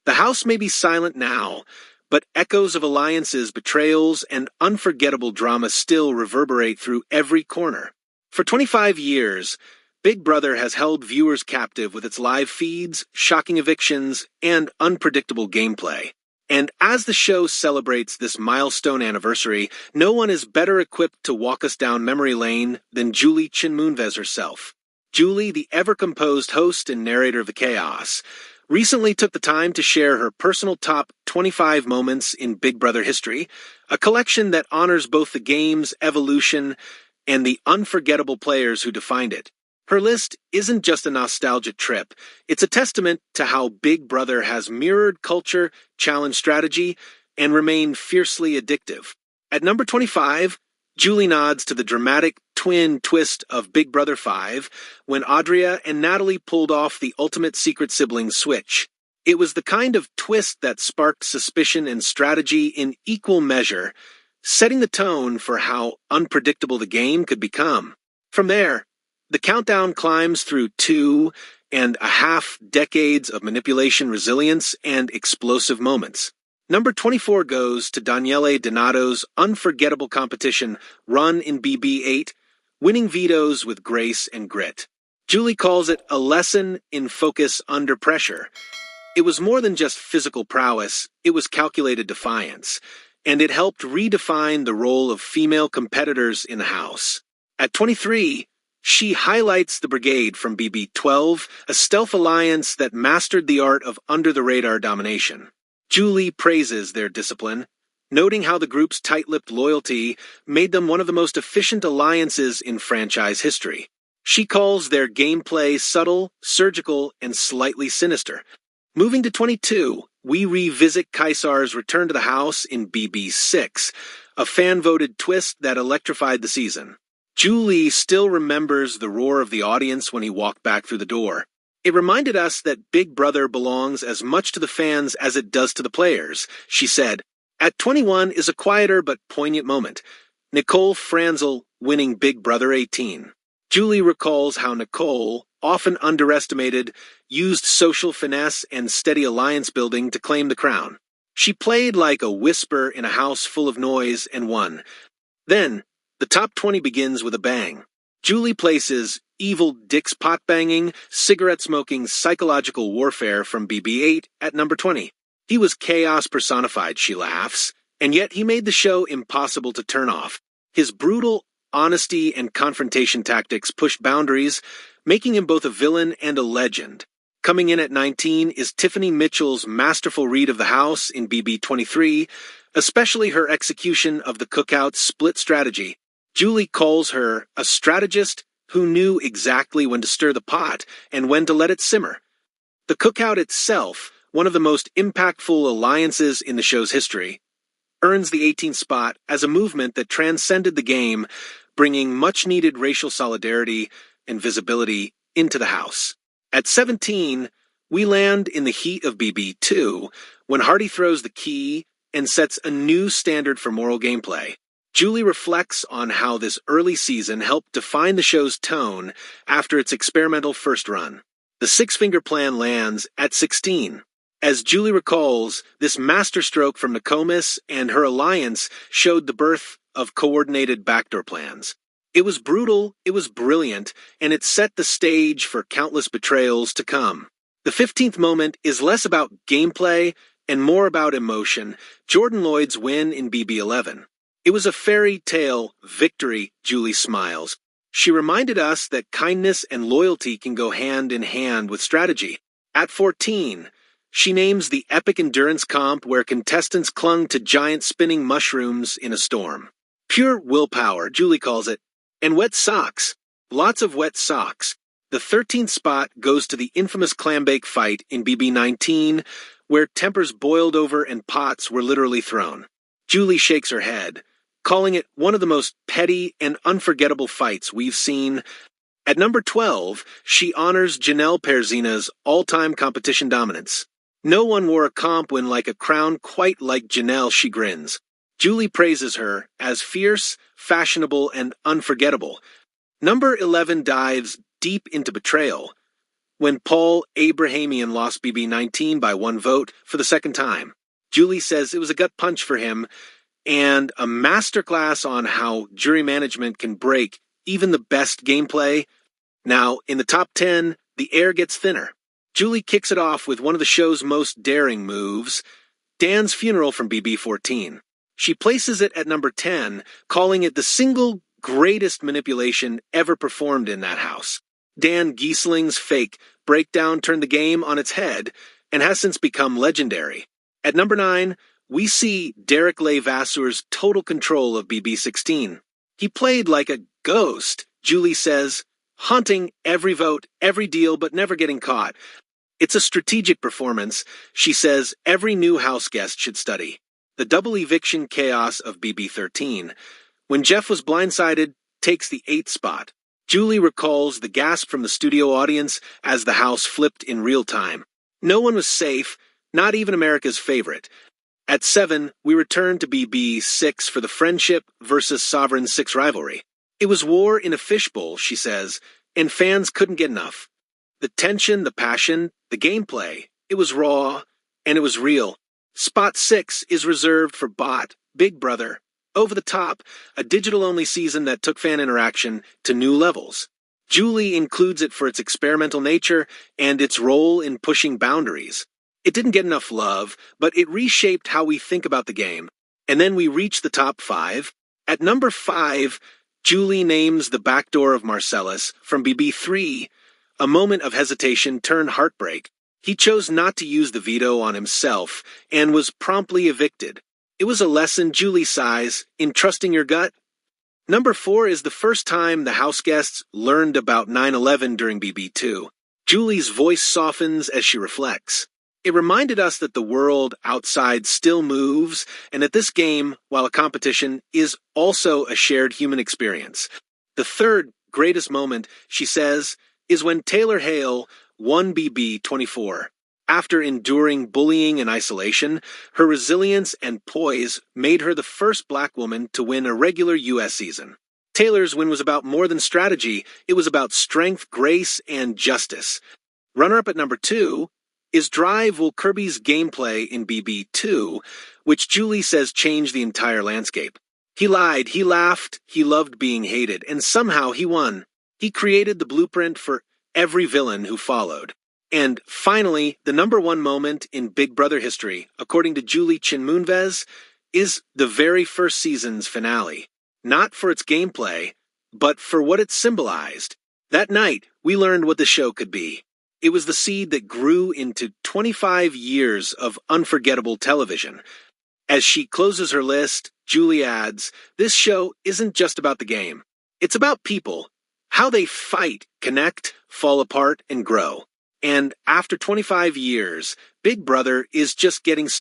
The house may be silent now, but echoes of alliances, betrayals, and unforgettable drama still reverberate through every corner. For 25 years, Big Brother has held viewers captive with its live feeds, shocking evictions, and unpredictable gameplay. And as the show celebrates this milestone anniversary, no one is better equipped to walk us down memory lane than Chen Moonves herself. Julie, the ever-composed host and narrator of the chaos, recently took the time to share her personal top 25 moments in Big Brother history, a collection that honors both the game's evolution and the unforgettable players who defined it. Her list isn't just a nostalgia trip, it's a testament to how Big Brother has mirrored culture, challenged strategy, and remained fiercely addictive. At number 25, Julie nods to the dramatic twin twist of Big Brother 5 when Audria and Natalie pulled off the ultimate secret sibling switch. It was the kind of twist that sparked suspicion and strategy in equal measure, setting the tone for how unpredictable the game could become. From there, the countdown climbs through 2.5 decades of manipulation, resilience, and explosive moments. Number 24 goes to Daniele Donato's unforgettable competition run in BB8, winning vetoes with grace and grit. Julie calls it a lesson in focus under pressure. It was more than just physical prowess, it was calculated defiance, and it helped redefine the role of female competitors in the house. At 23, she highlights the Brigade from BB12, a stealth alliance that mastered the art of under-the-radar domination. Julie praises their discipline, noting how the group's tight-lipped loyalty made them one of the most efficient alliances in franchise history. She calls their gameplay subtle, surgical, and slightly sinister. Moving to 22, we revisit Kaisar's return to the house in BB6, a fan-voted twist that electrified the season. Julie still remembers the roar of the audience when he walked back through the door. It reminded us that Big Brother belongs as much to the fans as it does to the players, she said. At 21 is a quieter but poignant moment. Nicole Franzel winning Big Brother 18. Julie recalls how Nicole, often underestimated, used social finesse and steady alliance building to claim the crown. She played like a whisper in a house full of noise and won. Then, the top 20 begins with a bang. Julie places Evil Dick's pot-banging, cigarette-smoking psychological warfare from BB8 at number 20. He was chaos personified, she laughs, and yet he made the show impossible to turn off. His brutal honesty and confrontation tactics pushed boundaries, making him both a villain and a legend. Coming in at 19 is Tiffany Mitchell's masterful read of the house in BB23, especially her execution of the cookout split strategy. Julie calls her a strategist who knew exactly when to stir the pot and when to let it simmer. The cookout itself, one of the most impactful alliances in the show's history, earns the 18th spot as a movement that transcended the game, bringing much-needed racial solidarity and visibility into the house. At 17, we land in the heat of BB2 when Hardy throws the key and sets a new standard for moral gameplay. Julie reflects on how this early season helped define the show's tone after its experimental first run. The six-finger plan lands at 16. As Julie recalls, this masterstroke from Nokomis and her alliance showed the birth of coordinated backdoor plans. It was brutal, it was brilliant, and it set the stage for countless betrayals to come. The 15th moment is less about gameplay and more about emotion, Jordan Lloyd's win in BB11. It was a fairy tale victory, Julie smiles. She reminded us that kindness and loyalty can go hand in hand with strategy. At 14, she names the epic endurance comp where contestants clung to giant spinning mushrooms in a storm. Pure willpower, Julie calls it. And wet socks. Lots of wet socks. The 13th spot goes to the infamous clambake fight in BB19, where tempers boiled over and pots were literally thrown. Julie shakes her head, calling it one of the most petty and unforgettable fights we've seen. At number 12, she honors Janelle Perzina's all-time competition dominance. No one wore a comp win like a crown quite like Janelle, she grins. Julie praises her as fierce, fashionable, and unforgettable. Number 11 dives deep into betrayal. when Paul Abrahamian lost BB19 by 1 vote for the second time. Julie says it was a gut punch for him and a masterclass on how jury management can break even the best gameplay. Now, in the top 10, the air gets thinner. Julie kicks it off with one of the show's most daring moves, Dan's funeral from BB14. She places it at number 10, calling it the single greatest manipulation ever performed in that house. Dan Giesling's fake breakdown turned the game on its head and has since become legendary. At number 9, we see Derek Leigh Vasseur's total control of BB16. He played like a ghost, Julie says, haunting every vote, every deal, but never getting caught. It's a strategic performance, she says every new house guest should study. The double eviction chaos of BB13. When Jeff was blindsided, takes the 8th spot. Julie recalls the gasp from the studio audience as the house flipped in real time. No one was safe, not even America's favorite. At 7, we return to BB6 for the Friendship versus Sovereign 6 rivalry. It was war in a fishbowl, she says, and fans couldn't get enough. The tension, the passion, the gameplay, it was raw, and it was real. Spot 6 is reserved for Bot, Big Brother, Over the Top, a digital-only season that took fan interaction to new levels. Julie includes it for its experimental nature and its role in pushing boundaries. It didn't get enough love, but it reshaped how we think about the game. And then we reach the top 5. At number 5, Julie names the backdoor of Marcellus from BB3. A moment of hesitation turned heartbreak. He chose not to use the veto on himself and was promptly evicted. It was a lesson, Julie sighs, in trusting your gut. Number 4 is the first time the house guests learned about 9/11 during BB2. Julie's voice softens as she reflects. It reminded us that the world outside still moves, and that this game, while a competition, is also a shared human experience. The third greatest moment, she says, is when Taylor Hale won BB24. After enduring bullying and isolation, her resilience and poise made her the first black woman to win a regular U.S. season. Taylor's win was about more than strategy, it was about strength, grace, and justice. Runner-up at number 2 is Drive Will Kirby's gameplay in BB2, which Julie says changed the entire landscape. He lied, he laughed, he loved being hated, and somehow he won. He created the blueprint for every villain who followed. And finally, the number 1 moment in Big Brother history, according to Julie Chen Moonves, is the very first season's finale. Not for its gameplay, but for what it symbolized. That night, we learned what the show could be. It was the seed that grew into 25 years of unforgettable television. As she closes her list, Julie adds, this show isn't just about the game. It's about people, how they fight, connect, fall apart, and grow. And after 25 years, Big Brother is just getting started.